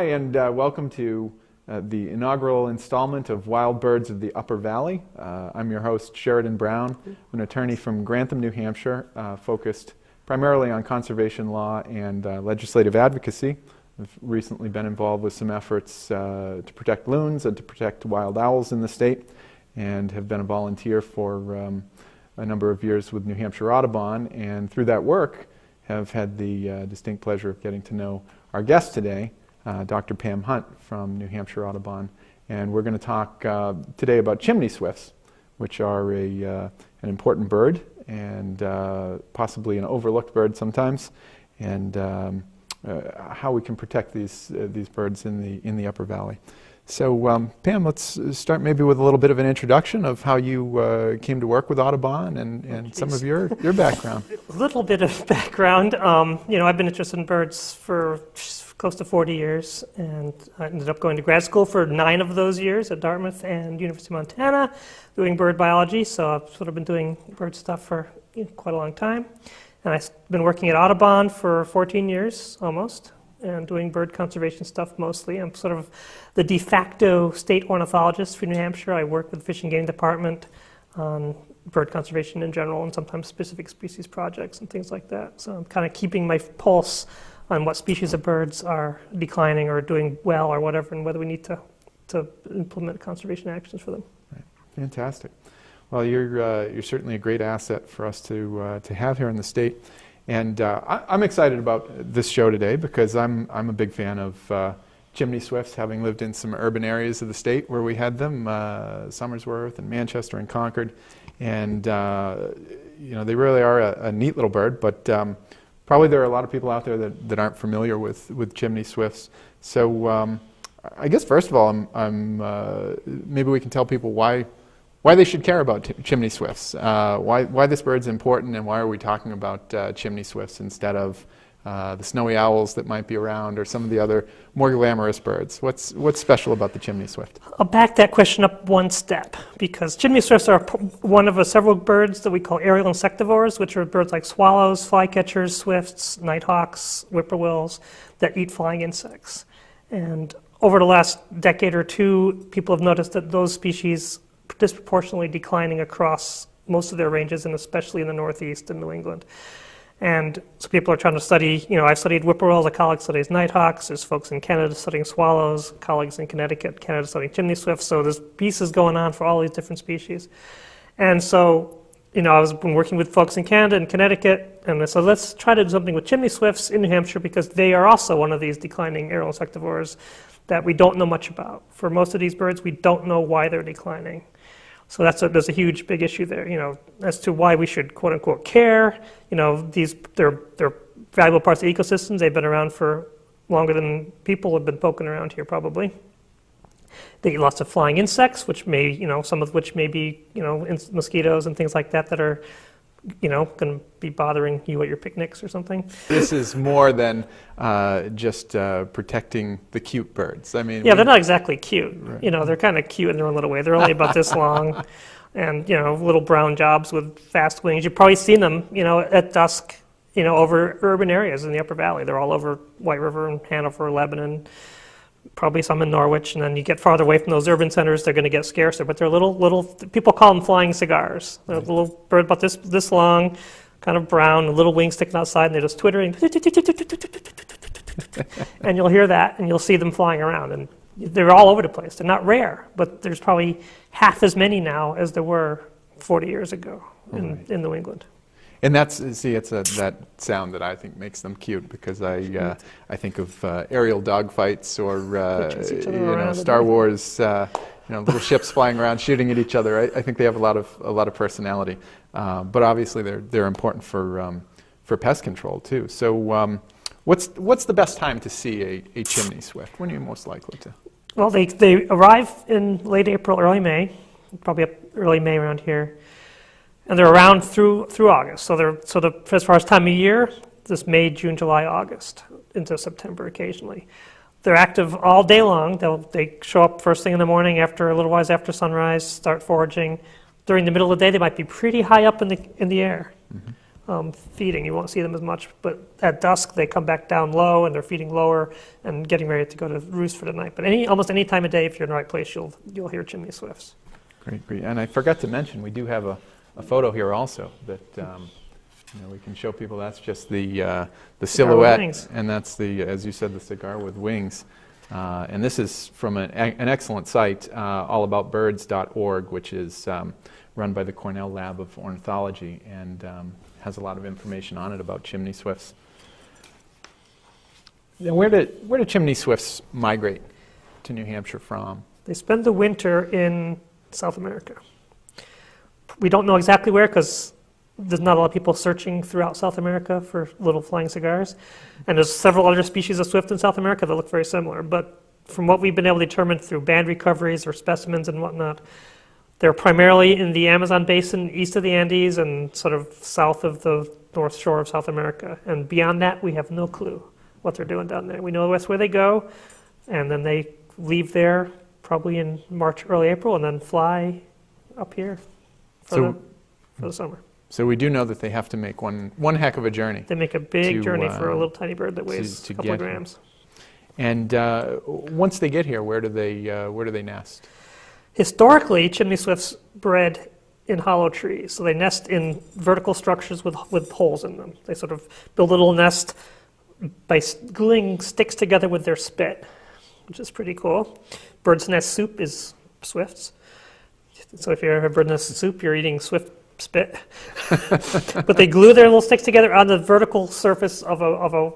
Hi, and welcome to the inaugural installment of Wild Birds of the Upper Valley. I'm your host, Sheridan Brown, an attorney from Grantham, New Hampshire, focused primarily on conservation law and legislative advocacy. I've recently been involved with some efforts to protect loons and to protect wild owls in the state, and have been a volunteer for a number of years with New Hampshire Audubon, and through that work have had the distinct pleasure of getting to know our guest today, Dr. Pam Hunt from New Hampshire Audubon. And we're going to talk today about chimney swifts, which are an important bird and possibly an overlooked bird sometimes, and how we can protect these birds in the Upper Valley. So Pam, let's start maybe with a little bit of an introduction of how you came to work with Audubon and some of your background. A little bit of background. I've been interested in birds for close to 40 years, and I ended up going to grad school for 9 of those years at Dartmouth and University of Montana, doing bird biology. So I've sort of been doing bird stuff for quite a long time. And I've been working at Audubon for 14 years almost, and doing bird conservation stuff mostly. I'm sort of the de facto state ornithologist for New Hampshire. I work with the Fish and Game Department on bird conservation in general, and sometimes specific species projects and things like that. So I'm kind of keeping my pulse on what species of birds are declining or doing well or whatever, and whether we need to implement conservation actions for them. Right. Fantastic. Well, you're certainly a great asset for us to have here in the state. And I'm excited about this show today because I'm a big fan of chimney swifts, having lived in some urban areas of the state where we had them, Somersworth and Manchester and Concord. And they really are a neat little bird, but probably there are a lot of people out there that aren't familiar with chimney swifts. So I guess first of all, maybe we can tell people why they should care about chimney swifts, why this bird's important, and why are we talking about chimney swifts instead of the snowy owls that might be around or some of the other more glamorous birds. What's special about the chimney swift? I'll back that question up one step, because chimney swifts are one of several birds that we call aerial insectivores, which are birds like swallows, flycatchers, swifts, nighthawks, whippoorwills that eat flying insects. And over the last decade or two, people have noticed that those species disproportionately declining across most of their ranges, and especially in the Northeast and New England. And so people are trying to study, I've studied whippoorwills, a colleague studies nighthawks, there's folks in Canada studying swallows, colleagues in Connecticut, Canada studying chimney swifts, so there's pieces going on for all these different species. And so, I've been working with folks in Canada and Connecticut, and so let's try to do something with chimney swifts in New Hampshire, because they are also one of these declining aerial insectivores that we don't know much about. For most of these birds, we don't know why they're declining. So there's a huge, big issue there, as to why we should, quote unquote, care. They're valuable parts of ecosystems. They've been around for longer than people have been poking around here, probably. They eat lots of flying insects, which may, some of which may be, mosquitoes and things like that that are, going to be bothering you at your picnics or something. This is more than just protecting the cute birds. I mean, yeah, they're not exactly cute. Right. They're kind of cute in their own little way. They're only about this long, and little brown jobs with fast wings. You've probably seen them, at dusk, over urban areas in the Upper Valley. They're all over White River and Hanover, Lebanon. Probably some in Norwich, and then you get farther away from those urban centers, they're going to get scarcer. But they're little. People call them flying cigars. They're a little bird about this long, kind of brown, a little wings sticking outside, and they're just twittering. And you'll hear that, and you'll see them flying around, and they're all over the place. They're not rare, but there's probably half as many now as there were 40 years ago in New England. And it's that sound that I think makes them cute, because I think of aerial dogfights or Star Wars, little ships flying around shooting at each other. I think they have a lot of personality, but obviously they're important for pest control too. So what's the best time to see a chimney swift? When are you most likely to? Well, they arrive in late April, early May, probably early May around here. And they're around through August. So as far as time of year, this May, June, July, August, into September occasionally. They're active all day long. They show up first thing in the morning, a little while after sunrise, start foraging. During the middle of the day, they might be pretty high up in the air. Mm-hmm. feeding. You won't see them as much, but at dusk they come back down low and they're feeding lower and getting ready to go to roost for the night. But almost any time of day, if you're in the right place, you'll hear chimney swifts. Great, great. And I forgot to mention, we do have a photo here also that we can show people. That's just the silhouette, wings. and that's as you said, the cigar with wings. And this is from an excellent site, allaboutbirds.org, which is run by the Cornell Lab of Ornithology, and has a lot of information on it about chimney swifts. Now, where do chimney swifts migrate to New Hampshire from? They spend the winter in South America. We don't know exactly where because there's not a lot of people searching throughout South America for little flying cigars. And there's several other species of swift in South America that look very similar. But from what we've been able to determine through band recoveries or specimens and whatnot, they're primarily in the Amazon basin east of the Andes and sort of south of the north shore of South America. And beyond that, we have no clue what they're doing down there. We know that's where they go, and then they leave there probably in March, early April, and then fly up here for the summer. So we do know that they have to make one heck of a journey. They make a big journey for a little tiny bird that weighs a couple of grams. And once they get here, where do they nest? Historically, chimney swifts bred in hollow trees. So they nest in vertical structures with holes in them. They sort of build a little nest by gluing sticks together with their spit, which is pretty cool. Bird's nest soup is swifts. So if you're a bird's nest soup, you're eating swift spit. But they glue their little sticks together on the vertical surface of a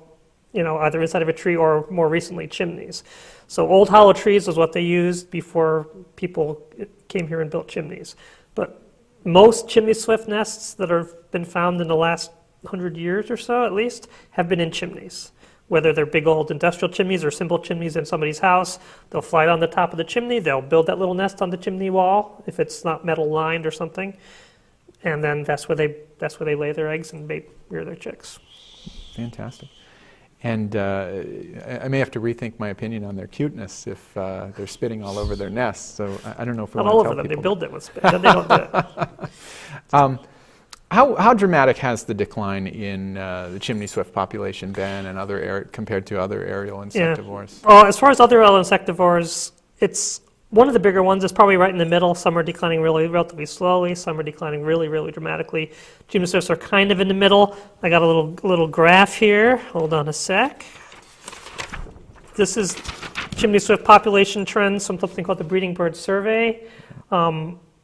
either inside of a tree or more recently chimneys. So old hollow trees was what they used before people came here and built chimneys. But most chimney swift nests that have been found in the last 100 years or so at least have been in chimneys. Whether they're big old industrial chimneys or simple chimneys in somebody's house, they'll fly on the top of the chimney, they'll build that little nest on the chimney wall if it's not metal lined or something, and then that's where they lay their eggs and rear their chicks. Fantastic. And I may have to rethink my opinion on their cuteness if they're spitting all over their nests. So I don't know if we not want all to tell over them. people. They build it with spit. Then they don't do it. How dramatic has the decline in the chimney swift population been, and compared to other aerial insectivores? Yeah. As far as other aerial insectivores, it's one of the bigger ones is probably right in the middle. Some are declining relatively slowly. Some are declining really, really dramatically. Chimney swifts are kind of in the middle. I got a little graph here. Hold on a sec. This is chimney swift population trends from something called the Breeding Bird Survey,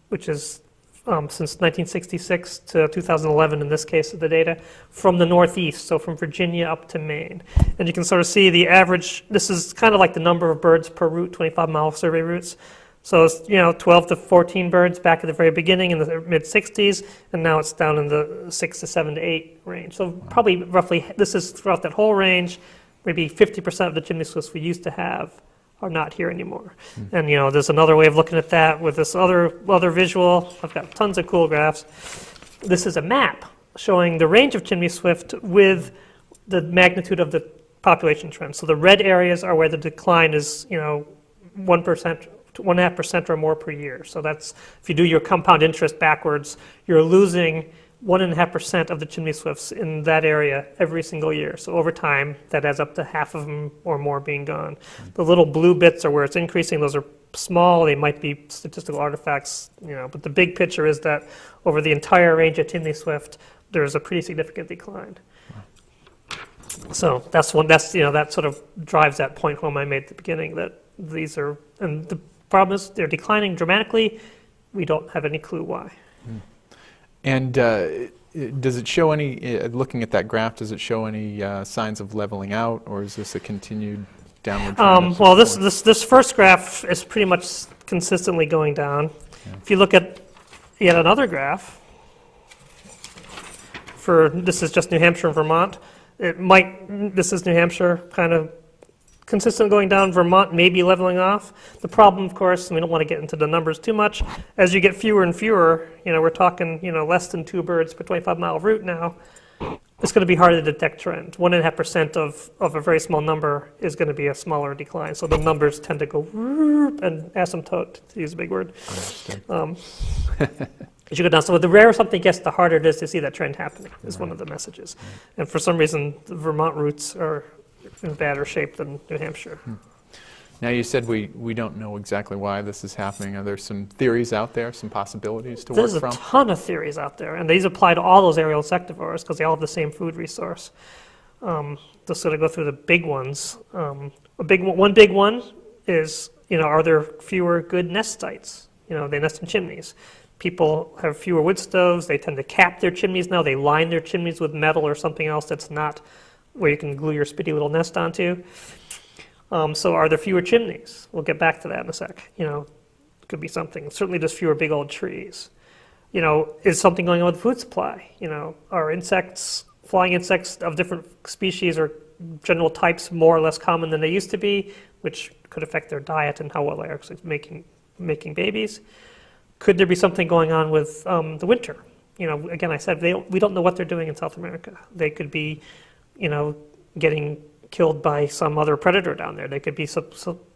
which is since 1966 to 2011 in this case of the data, from the Northeast, so from Virginia up to Maine. And you can sort of see the average, this is kind of like the number of birds per route, 25-mile survey routes. So it's 12 to 14 birds back at the very beginning in the mid-60s, and now it's down in the 6 to 7 to 8 range. So probably roughly, this is throughout that whole range, maybe 50% of the chimney swifts we used to have are not here anymore. And there's another way of looking at that with this other visual. I've got tons of cool graphs. This is a map showing the range of chimney swift with the magnitude of the population trend. So the red areas are where the decline is 1%, 1.5% or more per year. So that's, if you do your compound interest backwards, you're losing 1.5% of the chimney swifts in that area every single year. So over time, that adds up to half of them or more being gone. The little blue bits are where it's increasing. Those are small. They might be statistical artifacts, but the big picture is that over the entire range of chimney swift, there's a pretty significant decline. So that sort of drives that point home I made at the beginning, that these are, and the problem is they're declining dramatically. We don't have any clue why. And does it show any, looking at that graph, does it show any signs of leveling out, or is this a continued downward trend? Well, this first graph is pretty much consistently going down. Yeah. If you look at yet another graph, this is just New Hampshire and Vermont. This is New Hampshire, kind of consistent going down. Vermont may be leveling off. The problem, of course, and we don't want to get into the numbers too much, as you get fewer and fewer, we're talking, less than 2 birds per 25-mile route now, it's going to be hard to detect trend. 1.5% of a very small number is going to be a smaller decline. So the numbers tend to go and asymptote, to use a big word. as you go down. So the rarer something gets, the harder it is to see that trend happening, is one of the messages. And for some reason, the Vermont roots are in badder shape than New Hampshire. Now you said we don't know exactly why this is happening. Are there some theories out there, some possibilities to work There's a from? ton of theories out there, and these apply to all those aerial insectivores because they all have the same food resource. Just sort of go through the big ones. One big one is, are there fewer good nest sites? They nest in chimneys. People have fewer wood stoves. They tend to cap their chimneys now. They line their chimneys with metal or something else that's not where you can glue your spitty little nest onto. So are there fewer chimneys? We'll get back to that in a sec. It could be something. Certainly there's fewer big old trees. Is something going on with food supply? Are insects, flying insects of different species or general types more or less common than they used to be, which could affect their diet and how well they're actually making babies? Could there be something going on with the winter? Again, I said we don't know what they're doing in South America. They could be, getting killed by some other predator down there. They could be some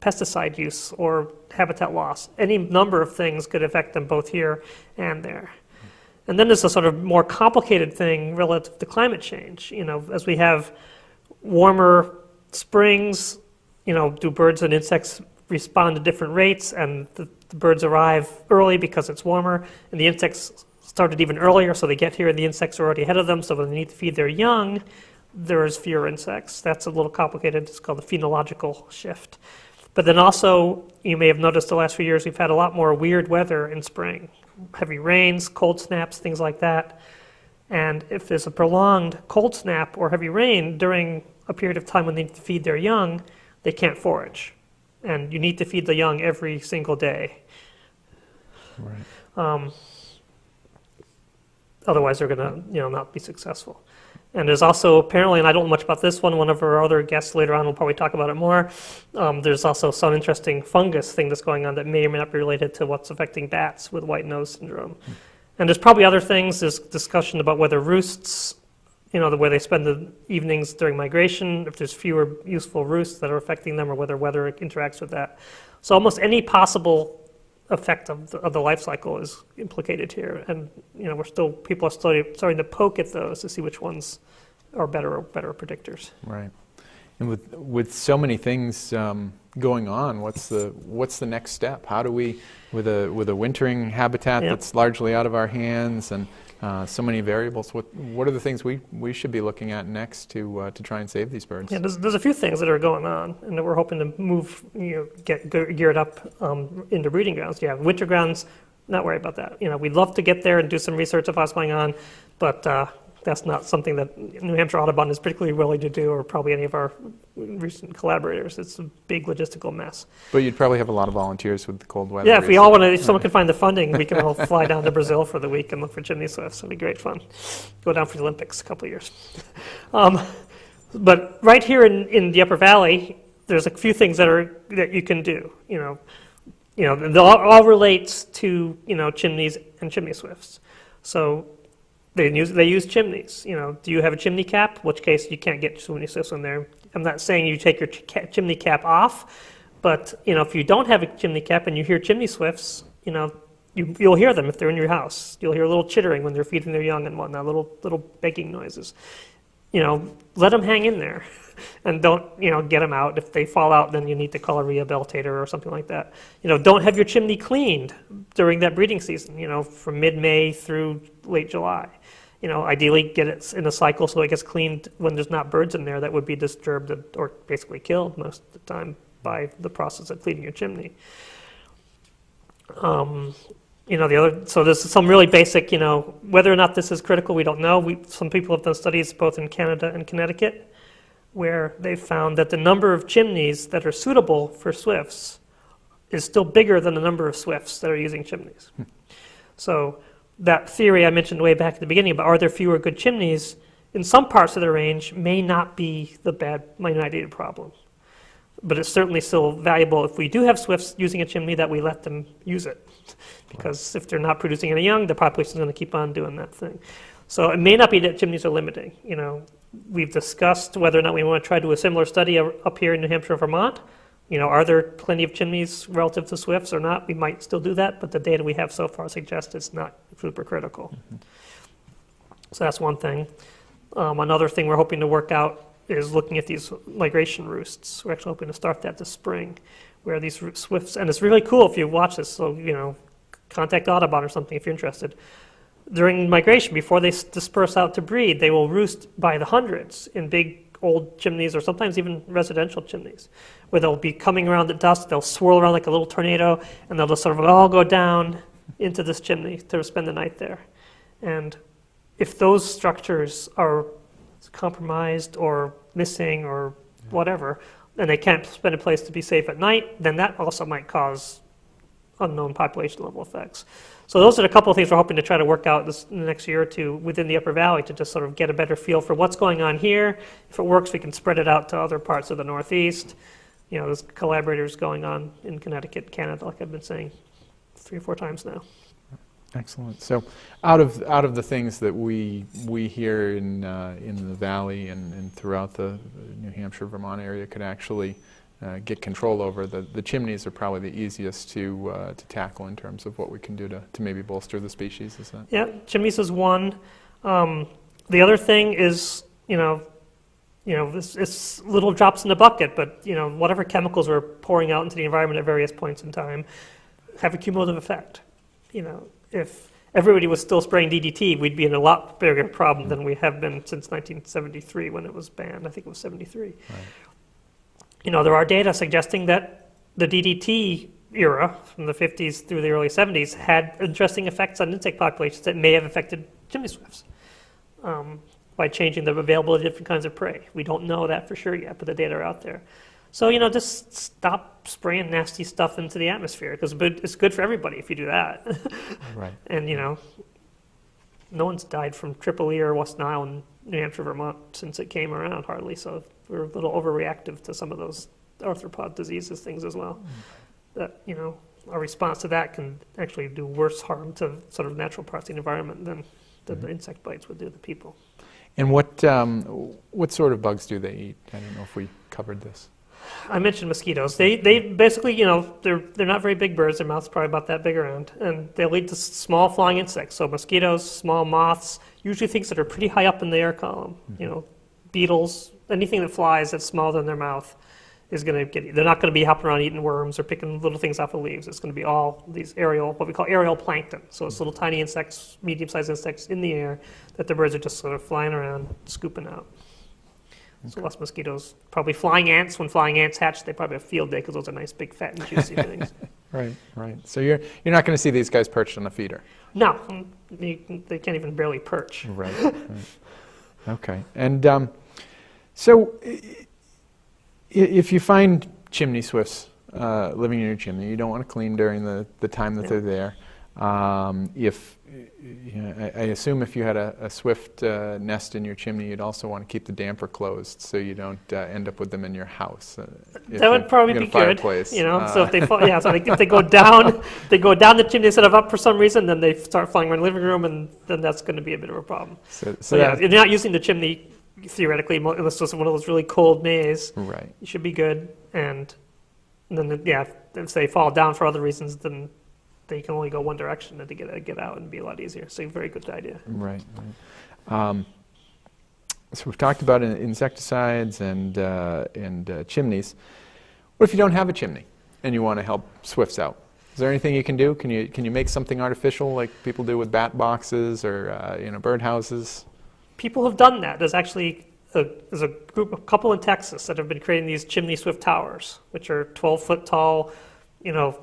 pesticide use or habitat loss. Any number of things could affect them both here and there. And then there's a sort of more complicated thing relative to climate change. As we have warmer springs, do birds and insects respond to different rates, and the birds arrive early because it's warmer, and the insects started even earlier, so they get here and the insects are already ahead of them, so when they need to feed their young, there's fewer insects. That's a little complicated. It's called the phenological shift. But then also, you may have noticed the last few years, we've had a lot more weird weather in spring. Heavy rains, cold snaps, things like that. And if there's a prolonged cold snap or heavy rain during a period of time when they need to feed their young, they can't forage. And you need to feed the young every single day. Right. Otherwise, they're going to not be successful. And there's also apparently, and I don't know much about this one, one of our other guests later on will probably talk about it more, there's also some interesting fungus thing that's going on that may or may not be related to what's affecting bats with white nose syndrome. And there's probably other things. There's discussion about whether roosts, the way they spend the evenings during migration, if there's fewer useful roosts that are affecting them, or whether weather interacts with that. So almost any possible effect of the life cycle is implicated here, and people are starting to poke at those to see which ones are better predictors. Right. And with so many things going on, what's the next step? How do we, with a wintering habitat that's largely out of our hands and so many variables, what are the things we should be looking at next to try and save these birds? Yeah, there's a few things that are going on, and that we're hoping to move, get geared up into breeding grounds. Yeah, winter grounds, not worry about that. We'd love to get there and do some research of what's going on, but that's not something that New Hampshire Audubon is particularly willing to do, or probably any of our recent collaborators. It's a big logistical mess. But you'd probably have a lot of volunteers with the cold weather. Yeah, if someone can find the funding, we can all fly down to Brazil for the week and look for chimney swifts. It'll be great fun. Go down for the Olympics a couple of years. But right here in the Upper Valley, there's a few things that you can do. It all relates to chimneys and chimney swifts. So they use chimneys. Do you have a chimney cap? In which case you can't get chimney swifts in there. I'm not saying you take your chimney cap off, but if you don't have a chimney cap and you hear chimney swifts, you'll hear them if they're in your house. You'll hear a little chittering when they're feeding their young and whatnot, little begging noises. Let them hang in there, and don't get them out. If they fall out, then you need to call a rehabilitator or something like that. Don't have your chimney cleaned during that breeding season. From mid-May through late July. Ideally get it in a cycle so it gets cleaned when there's not birds in there that would be disturbed or basically killed most of the time by the process of cleaning your chimney. So there's some really basic, whether or not this is critical, we don't know. Some people have done studies both in Canada and Connecticut where they've found that the number of chimneys that are suitable for swifts is still bigger than the number of swifts that are using chimneys. So that theory I mentioned way back at the beginning about are there fewer good chimneys in some parts of the range may not be a problem. But it's certainly still valuable if we do have swifts using a chimney that we let them use it. Because if they're not producing any young, the population is going to keep on doing that thing. So it may not be that chimneys are limiting. We've discussed whether or not we want to try to do a similar study up here in New Hampshire and Vermont, Are there plenty of chimneys relative to swifts or not? We might still do that, but the data we have so far suggests it's not super critical. So that's one thing. Another thing we're hoping to work out is looking at these migration roosts. We're actually hoping to start that this spring, where these swifts, and it's really cool if you watch this, so, contact Audubon or something if you're interested. During migration, before they disperse out to breed, they will roost by the hundreds in big old chimneys or sometimes even residential chimneys, where they'll be coming around at dusk, they'll swirl around like a little tornado, and they'll just sort of all go down into this chimney to spend the night there. And if those structures are compromised or missing or whatever, and they can't spend a place to be safe at night, then that also might cause unknown population level effects. So those are a couple of things we're hoping to try to work out in the next year or two within the Upper Valley to just sort of get a better feel for what's going on here. If it works, we can spread it out to other parts of the Northeast. There's collaborators going on in Connecticut, Canada, like I've been saying 3 or 4 times now. Excellent. So, out of the things that we hear in the Valley and throughout the New Hampshire, Vermont area could actually get control over, the chimneys are probably the easiest to tackle in terms of what we can do to maybe bolster the species. Is that? Yeah, chimneys is one. The other thing is, it's little drops in the bucket, but whatever chemicals we're pouring out into the environment at various points in time have a cumulative effect. If everybody was still spraying DDT, we'd be in a lot bigger problem than we have been since 1973 when it was banned. I think it was 73. Right. There are data suggesting that the DDT era from the 50s through the early 70s had interesting effects on insect populations that may have affected chimney swifts by changing the availability of different kinds of prey. We don't know that for sure yet, but the data are out there. So, just stop spraying nasty stuff into the atmosphere, because it's good for everybody if you do that. Right. And, no one's died from Triple E or West Nile in New Hampshire, Vermont since it came around, hardly. So we're a little overreactive to some of those arthropod diseases things as well. That, our response to that can actually do worse harm to sort of natural parts of the environment than the insect bites would do to people. And what sort of bugs do they eat? I don't know if we covered this. I mentioned mosquitoes. They basically, they're not very big birds. Their mouth's probably about that big around. And they'll eat the small flying insects. So mosquitoes, small moths, usually things that are pretty high up in the air column. Beetles, anything that flies that's smaller than their mouth is going to get, they're not going to be hopping around eating worms or picking little things off of leaves. It's going to be all these what we call aerial plankton. So it's little tiny insects, medium-sized insects in the air that the birds are just sort of flying around, scooping out. So less mosquitoes. Probably flying ants. When flying ants hatch, they probably have a field day because those are nice, big, fat, and juicy things. Right. So you're not going to see these guys perched on a feeder. No, they can't even barely perch. Right. Okay. And so, if you find chimney swifts living in your chimney, you don't want to clean during the time that they're there. I assume if you had a swift nest in your chimney, you'd also want to keep the damper closed so you don't end up with them in your house. That would probably be good. So if they fall, if they go down, the chimney instead of up for some reason, then they start flying around the living room, and then that's going to be a bit of a problem. So if you're not using the chimney theoretically, unless it's one of those really cold Mays, right? You should be good. And then if they fall down for other reasons, then they can only go one direction, and to get out and be a lot easier. So, a very good idea. Right. So we've talked about insecticides and chimneys. What if you don't have a chimney and you want to help swifts out? Is there anything you can do? Can you make something artificial like people do with bat boxes or bird houses? People have done that. There's actually a couple in Texas that have been creating these chimney swift towers, which are 12-foot tall,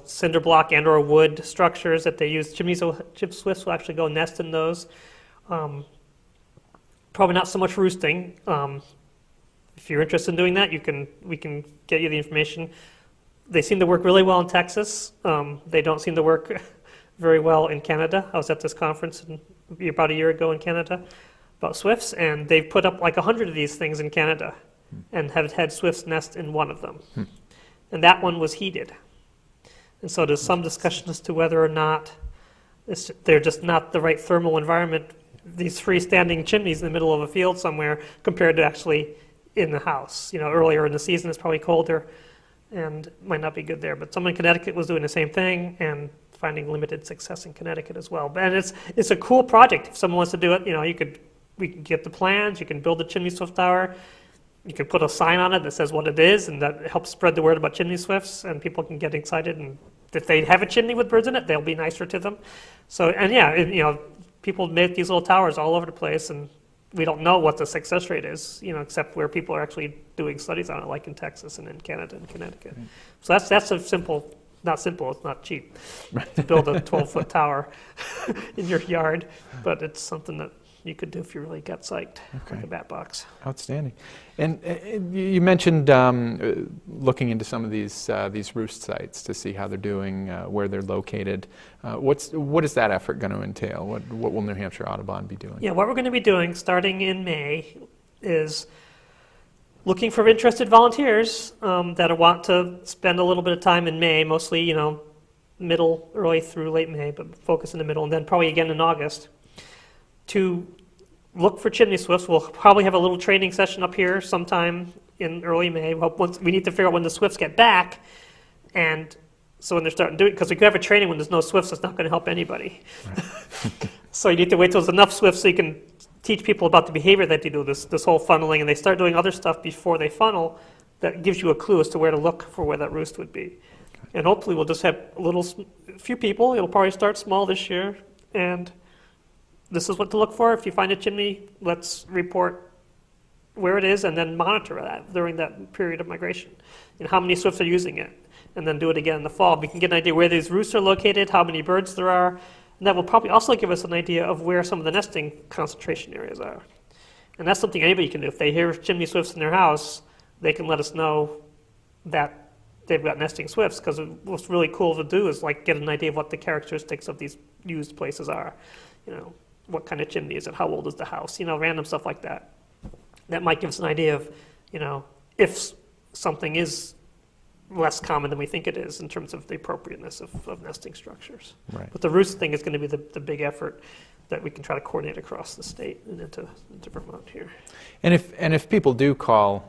cinder block and or wood structures that they use. Chimney swifts will actually go nest in those. Probably not so much roosting. If you're interested in doing that, we can get you the information. They seem to work really well in Texas. They don't seem to work very well in Canada. I was at this conference about a year ago in Canada about swifts, and they've put up like 100 of these things in Canada and have had swifts nest in one of them. And that one was heated. And so there's some discussion as to whether or not they're just not the right thermal environment, these freestanding chimneys in the middle of a field somewhere, compared to actually in the house. Earlier in the season it's probably colder. and might not be good there. But someone in Connecticut was doing the same thing and finding limited success in Connecticut as well. And it's a cool project. If someone wants to do it, we can get the plans, you can build a chimney swift tower, you can put a sign on it that says what it is, and that helps spread the word about chimney swifts, and people can get excited, and if they have a chimney with birds in it, they'll be nicer to them. So, and yeah, people make these little towers all over the place, and we don't know what the success rate is, except where people are actually doing studies on it, like in Texas and in Canada and Connecticut. Right. So that's a simple, not simple, it's not cheap to build a 12-foot tower in your yard, but it's something that you could do if you really got psyched, Okay. like a bat box. Outstanding. And you mentioned looking into some of these roost sites to see how they're doing, where they're located. What is that effort going to entail? What will New Hampshire Audubon be doing? Yeah, what we're going to be doing starting in May is looking for interested volunteers that want to spend a little bit of time in May, mostly, middle, early through late May, but focus in the middle, and then probably again in August, to look for chimney swifts. We'll probably have a little training session up here sometime in early May. We need to figure out when the swifts get back, and so when they're starting to do it, because we could have a training when there's no swifts, it's not going to help anybody. Right. So you need to wait till there's enough swifts so you can teach people about the behavior that they do, this whole funneling, and they start doing other stuff before they funnel that gives you a clue as to where to look for where that roost would be. And hopefully we'll just have a few people. It'll probably start small this year, and this is what to look for. If you find a chimney, let's report where it is and then monitor that during that period of migration and how many swifts are using it, and then do it again in the fall. We can get an idea where these roosts are located, how many birds there are, and that will probably also give us an idea of where some of the nesting concentration areas are. And that's something anybody can do. If they hear chimney swifts in their house, they can let us know that they've got nesting swifts, because what's really cool to do is get an idea of what the characteristics of these used places are. What kind of chimney is it? How old is the house? Random stuff like that. That might give us an idea of, if something is less common than we think it is in terms of the appropriateness of nesting structures. Right. But the roost thing is going to be the big effort that we can try to coordinate across the state and into Vermont here. And if people do call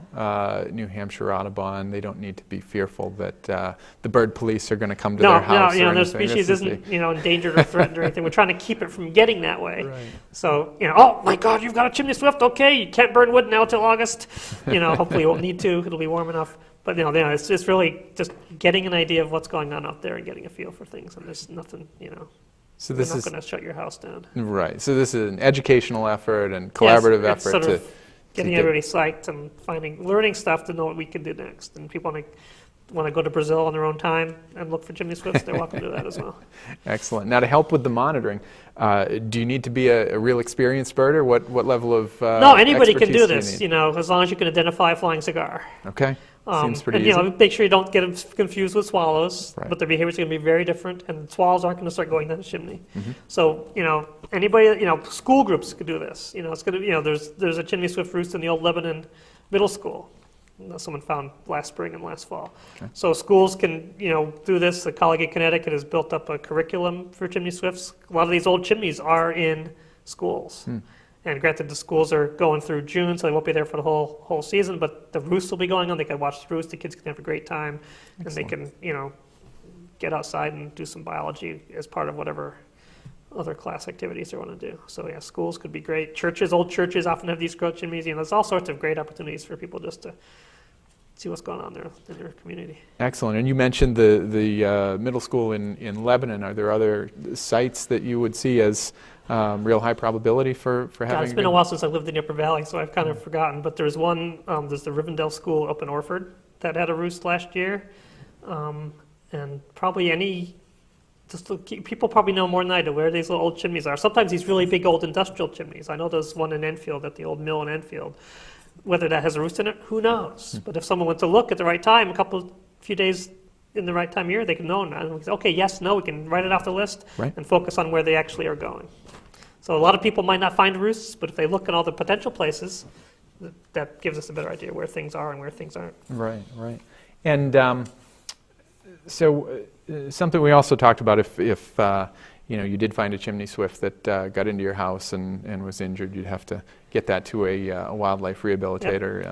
New Hampshire Audubon, they don't need to be fearful that the bird police are going to come to their house. No, their species isn't endangered or threatened or anything. We're trying to keep it from getting that way. Right. So oh my God, you've got a chimney swift. Okay, you can't burn wood now till August. Hopefully you won't need to. It'll be warm enough. But it's just really just getting an idea of what's going on out there and getting a feel for things. And there's nothing, So we're not going to shut your house down. Right. So this is an educational effort and collaborative effort sort to of getting everybody psyched and learning stuff to know what we can do next. And people want to go to Brazil on their own time and look for chimney swifts, they're welcome to do that as well. Excellent. Now, to help with the monitoring, do you need to be a real experienced birder? What level of No, anybody can do expertise this. you need? As long as you can identify a flying cigar. Okay. Seems pretty and, easy. make sure you don't get them confused with swallows, Right. but their behavior is going to be very different, and swallows aren't going to start going down the chimney. Mm-hmm. So, anybody, school groups could do this. It's going to, there's a chimney swift roost in the old Lebanon Middle School that someone found last spring and last fall. Okay. So schools can, do this. The Collegiate Connecticut has built up a curriculum for chimney swifts. A lot of these old chimneys are in schools. And granted, the schools are going through June, so they won't be there for the whole season, but the roosts will be going on. They can watch the roost. The kids can have a great time. Excellent. And they can, get outside and do some biology as part of whatever other class activities they want to do. So yeah, schools could be great. Old churches often have these grow chimneys. There's all sorts of great opportunities for people just to see what's going on there in their community. Excellent. And you mentioned the middle school in Lebanon. Are there other sites that you would see as real high probability for having? It's been a while since I lived in the Upper Valley, so I've kind of forgotten. But there's one, there's the Rivendell School up in Orford that had a roost last year. And probably people probably know more than I do where these little old chimneys are. Sometimes these really big old industrial chimneys. I know there's one in Enfield at the old mill in Enfield. Whether that has a roost in it, who knows? But if someone went to look at the right time, few days in the right time of year, they can know. And we say, okay, yes, no, we can write it off the list and focus on where they actually are going. So a lot of people might not find roosts, but if they look in all the potential places, that gives us a better idea where things are and where things aren't. Right. So something we also talked about, if you did find a chimney swift that got into your house and was injured, you'd have to get that to a wildlife rehabilitator.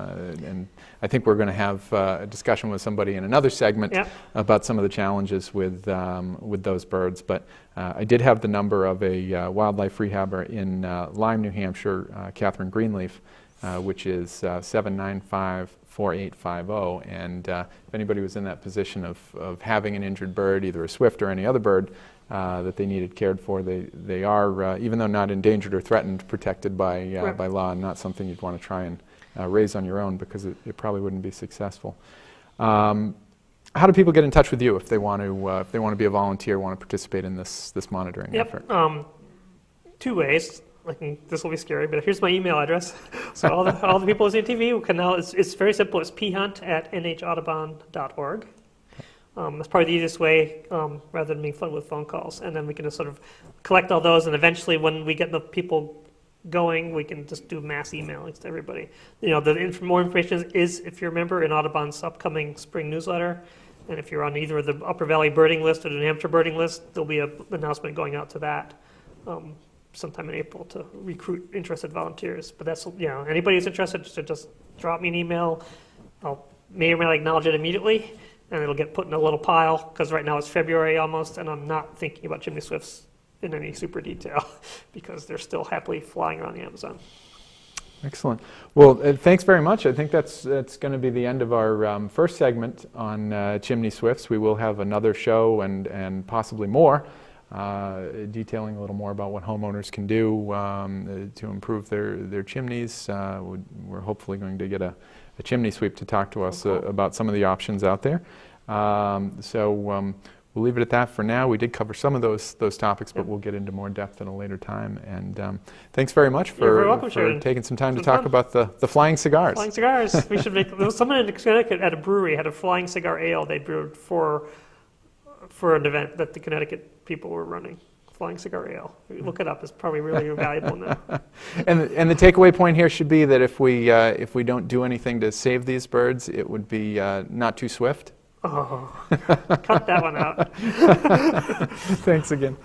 And I think we're going to have a discussion with somebody in another segment about some of the challenges with those birds. But I did have the number of a wildlife rehabber in Lyme, New Hampshire, Catherine Greenleaf, which is 795-4850. And if anybody was in that position of having an injured bird, either a swift or any other bird, that they needed cared for, they are, even though not endangered or threatened, protected by law, and not something you'd want to try and raise on your own, because it probably wouldn't be successful. How do people get in touch with you if they want to be a volunteer, want to participate in this monitoring effort? Two ways. This will be scary, but here's my email address. So all the people listening to TV can now. It's very simple. It's phunt@nhaudubon.org. That's probably the easiest way, rather than being fun with phone calls. And then we can just sort of collect all those, and eventually, when we get the people going, we can just do mass emailing to everybody. More information is, if you're a member, in Audubon's upcoming spring newsletter. And if you're on either the Upper Valley birding list or the New Hampshire birding list, there'll be an announcement going out to that sometime in April to recruit interested volunteers. But that's, anybody who's interested, just drop me an email. I'll may or may not acknowledge it immediately, and it'll get put in a little pile, because right now it's February almost, and I'm not thinking about chimney swifts in any super detail because they're still happily flying around the Amazon. Excellent. Well, thanks very much. I think that's going to be the end of our first segment on chimney swifts. We will have another show and possibly more, detailing a little more about what homeowners can do to improve their chimneys. We're hopefully going to get a chimney sweep to talk to us about some of the options out there. We'll leave it at that for now. We did cover some of those topics, but we'll get into more depth at a later time. And thanks very much for taking some time to talk about the flying cigars. Flying cigars. We should make. There was someone in Connecticut at a brewery had a flying cigar ale they brewed for an event that the Connecticut people were running. Flying cigar ale. Look it up. It's probably really valuable now. And the takeaway point here should be that if we don't do anything to save these birds, it would be not too swift. Oh, cut that one out. Thanks again.